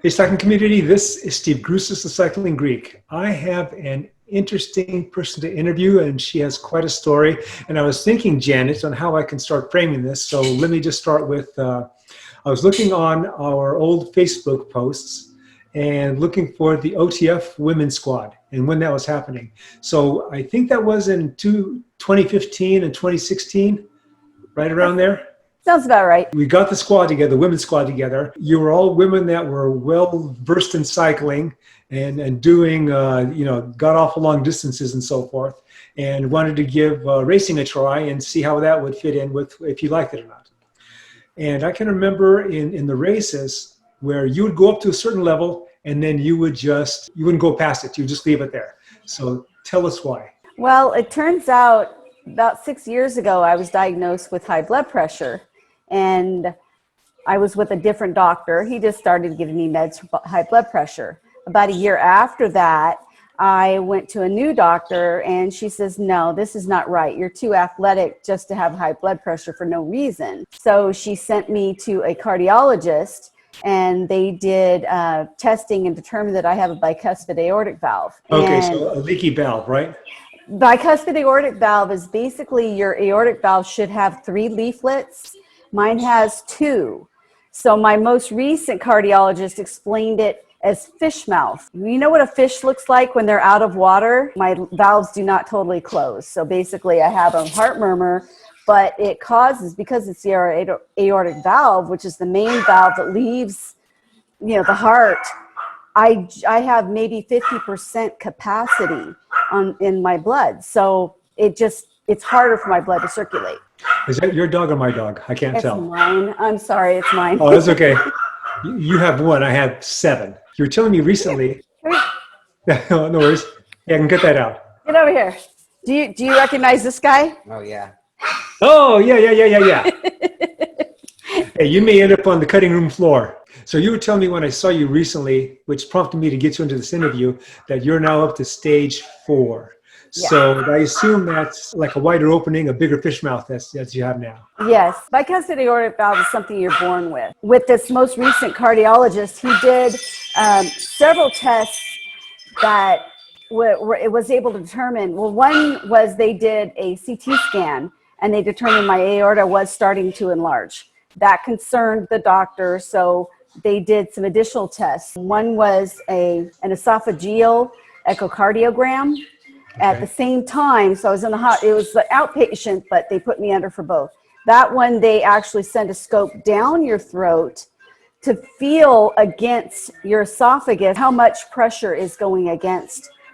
Hey, cycling community, this is Steve Grusis, the Cycling Greek. I have an interesting person to interview, and she has quite a story. And I was thinking, Janet, on how I can start framing this. So let me just start with, I was looking on our old Facebook posts and looking for the OTF Women's Squad and when that was happening. So I think that was in 2015 and 2016, right around there. Sounds about right. We got the squad together, the women's squad together. You were all women that were well versed in cycling and doing, got off long distances and so forth, and wanted to give racing a try and see how that would fit in with if you liked it or not. And I can remember in the races where you would go up to a certain level and then you wouldn't go past it. You would just leave it there. So tell us why. Well, it turns out about 6 years ago, I was diagnosed with high blood pressure. And I was with a different doctor. He just started giving me meds for high blood pressure. About a year after that, I went to a new doctor and she says, no, this is not right. You're too athletic just to have high blood pressure for no reason. So she sent me to a cardiologist and they did testing and determined that I have a bicuspid aortic valve. Okay, so a leaky valve, right? Bicuspid aortic valve is basically your aortic valve should have 3 leaflets. Mine has 2. So my most recent cardiologist explained it as fish mouth. You know what a fish looks like when they're out of water? My valves do not totally close. So basically I have a heart murmur, but it causes, because it's the aortic valve, which is the main valve that leaves, the heart, I have maybe 50% capacity in my blood. So it's harder for my blood to circulate. Is that your dog or my dog? I can't tell. It's mine. I'm sorry, it's mine. Oh, that's okay. You have 1. I have 7. You were telling me recently. No worries. Yeah, I can get that out. Get over here. Do you recognize this guy? Oh, yeah. Oh, yeah. Hey, you may end up on the cutting room floor. So you were telling me when I saw you recently, which prompted me to get you into this interview, that you're now up to stage 4. Yeah. So I assume that's like a wider opening, a bigger fish mouth as you have now. Yes. Bicuspid aortic valve is something you're born with. With this most recent cardiologist, he did several tests that it was able to determine. Well, one was they did a CT scan and they determined my aorta was starting to enlarge. That concerned the doctor, so they did some additional tests. One was an esophageal echocardiogram. Okay. At the same time, so I was in it was the outpatient, but they put me under for both. That one, they actually send a scope down your throat to feel against your esophagus how much pressure is going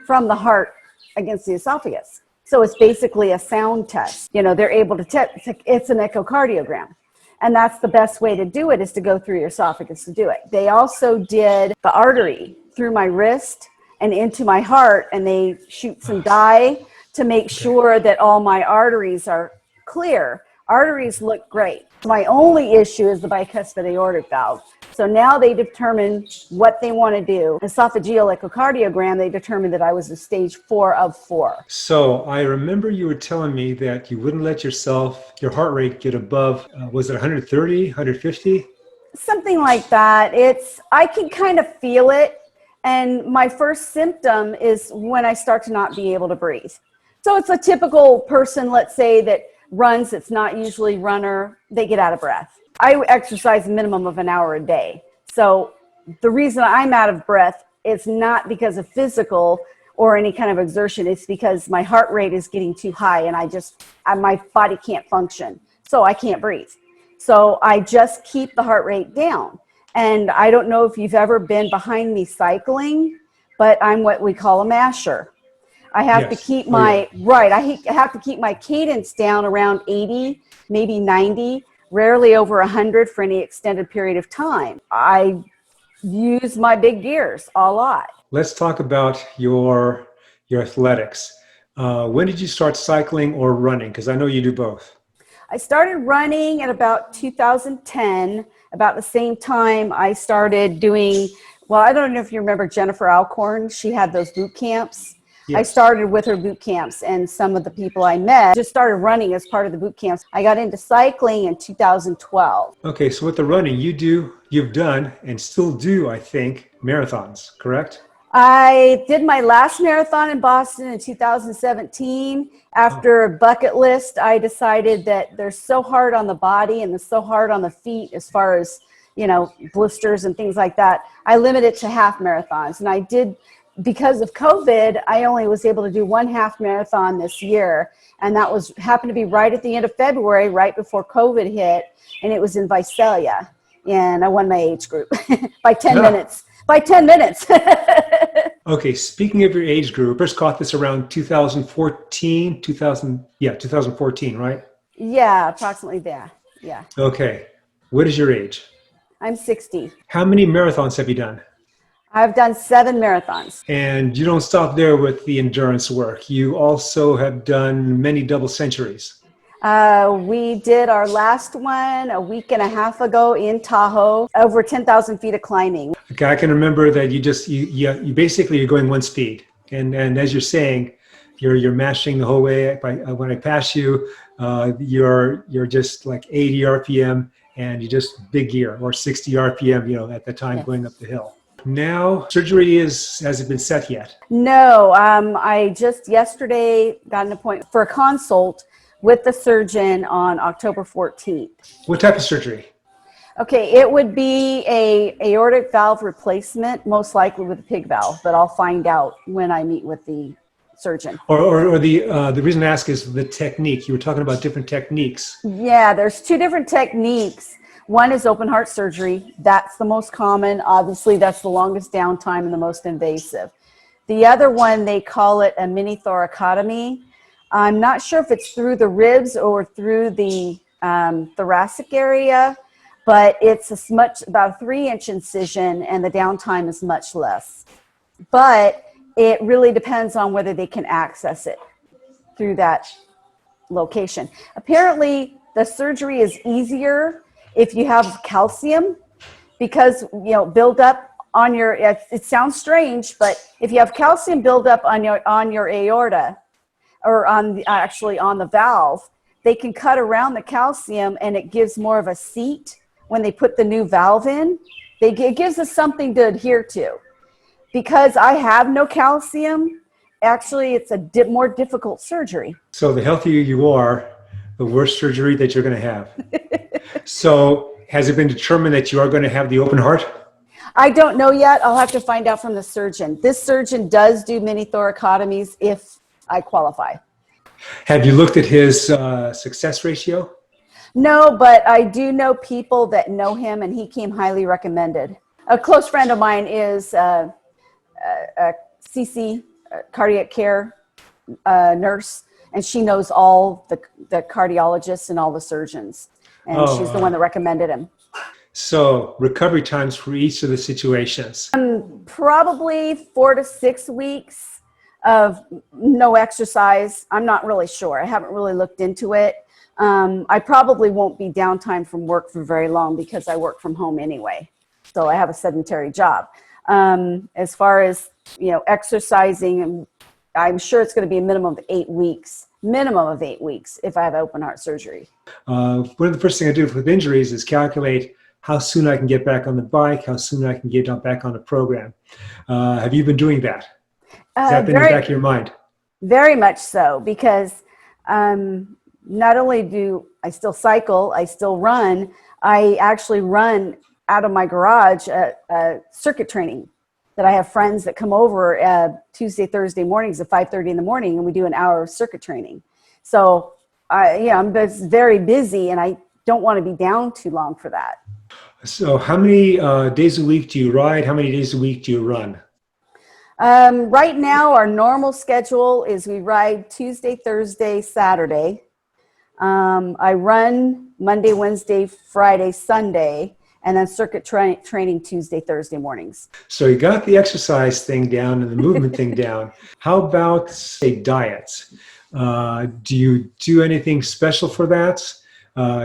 from the heart against the esophagus. So it's basically a sound test. They're able to test, it's an echocardiogram. And that's the best way to do it, is to go through your esophagus to do it. They also did the artery through my wrist and into my heart, and they shoot some dye to make sure that all my arteries are clear. Arteries look great. My only issue is the bicuspid aortic valve. So now they determine what they want to do. Esophageal echocardiogram, they determined that I was a stage 4 of 4. So I remember you were telling me that you wouldn't let your heart rate get above, was it 130, 150? Something like that. I can kind of feel it. And my first symptom is when I start to not be able to breathe. So it's a typical person, let's say, that runs, it's not usually runner, they get out of breath. I exercise a minimum of an hour a day. So the reason I'm out of breath is not because of physical or any kind of exertion. It's because my heart rate is getting too high and my body can't function. So I can't breathe. So I just keep the heart rate down. And I don't know if you've ever been behind me cycling, but I'm what we call a masher. I have to keep I have to keep my cadence down around 80, maybe 90, rarely over 100 for any extended period of time. I use my big gears a lot. Let's talk about your athletics. When did you start cycling or running? Because I know you do both. I started running at about 2010. About the same time I started doing, well, I don't know if you remember Jennifer Alcorn. She had those boot camps. I Yes. started with her boot camps, and some of the people I met just started running as part of the boot camps. I got into cycling in 2012. Okay, so with the running, you've done and still do, I think, marathons, correct? I did my last marathon in Boston in 2017. Oh, After a bucket list, I decided that they're so hard on the body and they're so hard on the feet as far as, blisters and things like that. I limited it to half marathons. And I did, because of COVID, I only was able to do one half marathon this year. And that happened to be right at the end of February, right before COVID hit. And it was in Visalia. And I won my age group by 10 minutes. By 10 minutes. okay, speaking of your age group, first caught this around 2014, 2014, right? Yeah, approximately there. Yeah. Okay, what is your age? I'm 60. How many marathons have you done? I've done 7 marathons. And you don't stop there with the endurance work. You also have done many double centuries. We did our last one a week and a half ago in Tahoe, over 10,000 feet of climbing. Okay, I can remember that you basically you're going one speed, and as you're saying, you're mashing the whole way. When I pass you, you're just like 80 RPM, and you just big gear, or 60 RPM, at the time going up the hill. Now surgery has it been set yet? No, I just yesterday got an appointment for a consult with the surgeon on October 14th. What type of surgery? Okay, it would be a aortic valve replacement, most likely with a pig valve, but I'll find out when I meet with the surgeon. Or the reason I ask is the technique. You were talking about different techniques. Yeah, there's 2 different techniques. One is open heart surgery. That's the most common. Obviously, that's the longest downtime and the most invasive. The other one, they call it a mini thoracotomy. I'm not sure if it's through the ribs or through the thoracic area, but it's about a 3-inch incision, and the downtime is much less. But it really depends on whether they can access it through that location. Apparently, the surgery is easier if you have calcium, because build up on your. It sounds strange, but if you have calcium build up on your aorta, or actually on the valve, they can cut around the calcium, and it gives more of a seat when they put the new valve in. It gives us something to adhere to. Because I have no calcium, actually it's a more difficult surgery. So the healthier you are, the worse surgery that you're going to have. So has it been determined that you are going to have the open heart? I don't know yet. I'll have to find out from the surgeon. This surgeon does do mini thoracotomies if I qualify. Have you looked at his success ratio? No, but I do know people that know him, and he came highly recommended. A close friend of mine is a CC, cardiac care nurse, and she knows all the cardiologists and all the surgeons, and she's the one that recommended him. So recovery times for each of the situations? Probably 4 to 6 weeks of no exercise. I'm not really sure. I haven't really looked into it. I probably won't be downtime from work for very long because I work from home anyway. So I have a sedentary job. As far as, exercising, I'm sure it's going to be a minimum of 8 weeks. Minimum of 8 weeks if I have open heart surgery. One of the first things I do with injuries is calculate how soon I can get back on the bike, how soon I can get back on the program. Have you been doing that? Has that been in the back of your mind? Very much so, because not only do I still cycle, I still run, I actually run out of my garage circuit training that I have friends that come over Tuesday, Thursday mornings at 5:30 in the morning, and we do an hour of circuit training. So I'm very busy, and I don't want to be down too long for that. So how many days a week do you ride? How many days a week do you run? Right now, our normal schedule is we ride Tuesday, Thursday, Saturday. I run Monday, Wednesday, Friday, Sunday, and then circuit training Tuesday, Thursday mornings. So you got the exercise thing down and the movement thing down. How about, say, diets? Do you do anything special for that?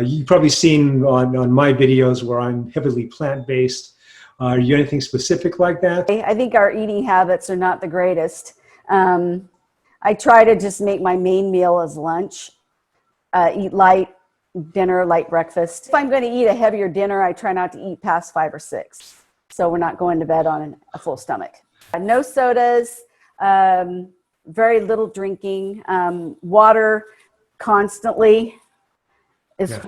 You've probably seen on my videos where I'm heavily plant-based. Are you anything specific like that? I think our eating habits are not the greatest. I try to just make my main meal as lunch, eat light dinner, light breakfast. If I'm going to eat a heavier dinner, I try not to eat past 5 or 6. So we're not going to bed on a full stomach. No sodas, very little drinking, water constantly is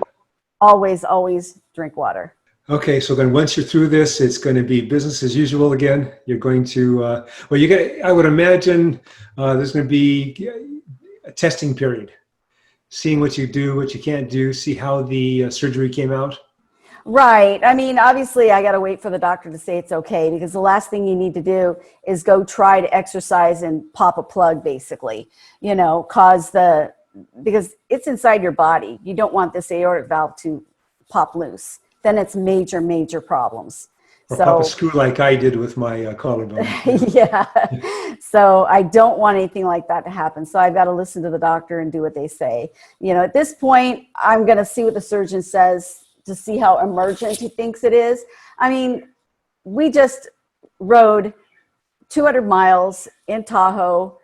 always drink water. Okay, so then once you're through this, it's going to be business as usual again. You're going to, well, I would imagine there's going to be a testing period, seeing what you do, what you can't do, see how the surgery came out. Right. I mean, obviously, I got to wait for the doctor to say it's okay, because the last thing you need to do is go try to exercise and pop a plug, basically, because it's inside your body. You don't want this aortic valve to pop loose. Then it's major, major problems. Or pop a screw like I did with my collarbone. Yeah. So I don't want anything like that to happen. So I've got to listen to the doctor and do what they say. At this point, I'm going to see what the surgeon says to see how emergent he thinks it is. I mean, we just rode 200 miles in Tahoe.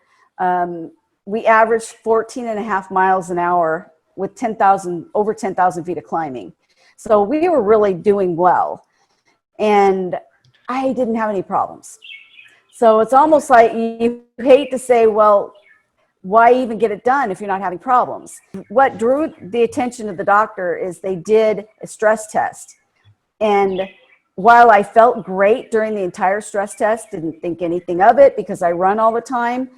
We averaged 14 and a half miles an hour with over 10,000 feet of climbing. So we were really doing well. And I didn't have any problems. So it's almost like you hate to say, well, why even get it done if you're not having problems? What drew the attention of the doctor is they did a stress test. And while I felt great during the entire stress test, didn't think anything of it because I run all the time,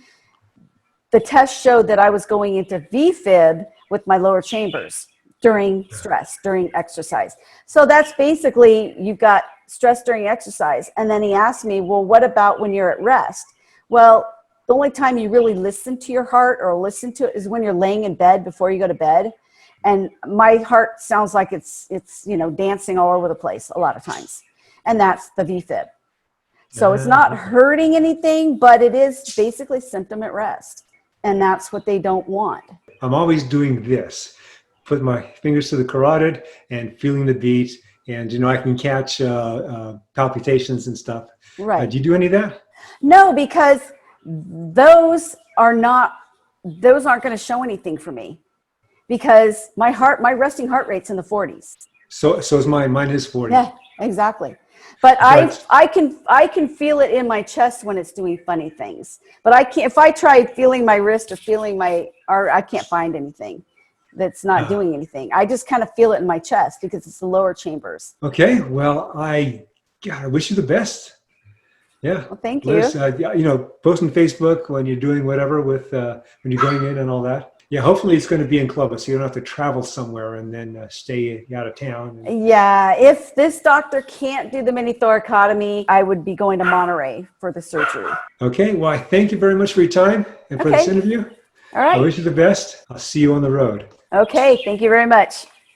the test showed that I was going into VFib with my lower chambers during stress, during exercise. So that's basically, you've got stress during exercise. And then he asked me, well, what about when you're at rest? Well, the only time you really listen to your heart or listen to it is when you're laying in bed before you go to bed. And my heart sounds like it's dancing all over the place a lot of times. And that's the VFib. So it's not hurting anything, but it is basically symptom at rest. And that's what they don't want. I'm always doing this, put my fingers to the carotid and feeling the beat. And, I can catch palpitations and stuff. Right. Do you do any of that? No, because those aren't going to show anything for me, because my resting heart rate's in the 40s. So is mine. Mine is 40. Yeah, exactly. But I can feel it in my chest when it's doing funny things. But I can't, if I try feeling my wrist or I can't find anything that's not doing anything. I just kind of feel it in my chest because it's the lower chambers. Okay. Well, I wish you the best. Yeah. Well, thank you. Liz, post on Facebook when you're doing whatever with, when you're going in and all that. Yeah. Hopefully it's going to be in Clovis, so you don't have to travel somewhere and then stay out of town. Yeah. If this doctor can't do the mini thoracotomy, I would be going to Monterey for the surgery. Okay. Well, I thank you very much for your time and for this interview. All right. I wish you the best. I'll see you on the road. Okay. Thank you very much.